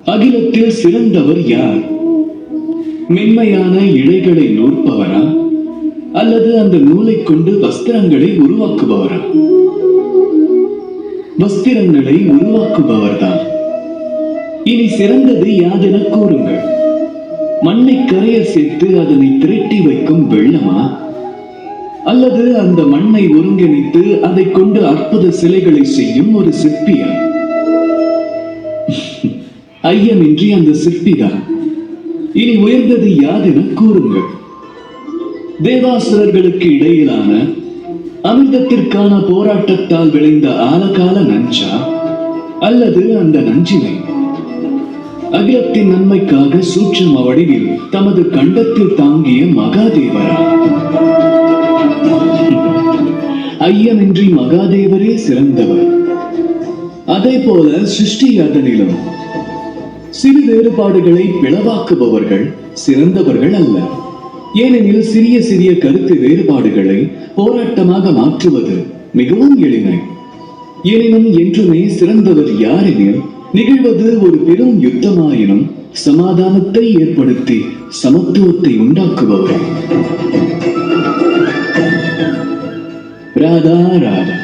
அகிலத்தில் சிறந்தவர் யார்? மென்மையான இழைகளை நூற்பவரா, அல்லது அந்த நூலை கொண்டு வஸ்திரங்களை உருவாக்குபவரா? வஸ்திரங்களை உருவாக்குபவர்தான். இனி சிறந்தது யாதென கூறுங்கள். மண்ணை கரைய சேர்த்து அதனை திரட்டி வைக்கும் வெள்ளமா, அல்லது அந்த மண்ணை ஒருங்கிணைத்து அதை கொண்டு அற்புத சிலைகளை செய்யும் ஒரு சிற்பியா? ஐயமின்றி அந்த சிற்பிதான். இனி உயர்ந்தது யாதென கூறுங்கள். தேவாசுரர்களுக்கு இடையிலான அமிர்தத்திற்கான போராட்டத்தால் விளைந்த ஆழகால நஞ்சா, அல்லது அந்த நஞ்சினை அகிலத்தின் நன்மைக்காக சூட்சும வடிவில் தமது கண்டத்தில் தாங்கிய மகாதேவரா? ஐயமின்றி மகாதேவரே சிறந்தவர். அதே போல சிருஷ்டி அதனிலும் சிறு வேறுபாடுகளை பிளவாக்குபவர்கள் சிறந்தவர்கள் அல்ல. ஏனெனில் சிறிய சிறிய கருத்து வேறுபாடுகளை போராட்டமாக மாற்றுவது மிகவும் எளிமை. எனினும் என்றுமே சிறந்தவர் யாரெனில், நிகழ்வது ஒரு பெரும் யுத்தமாயினும் சமாதானத்தை ஏற்படுத்தி சமத்துவத்தை உண்டாக்குபவர். ராதா ராதா.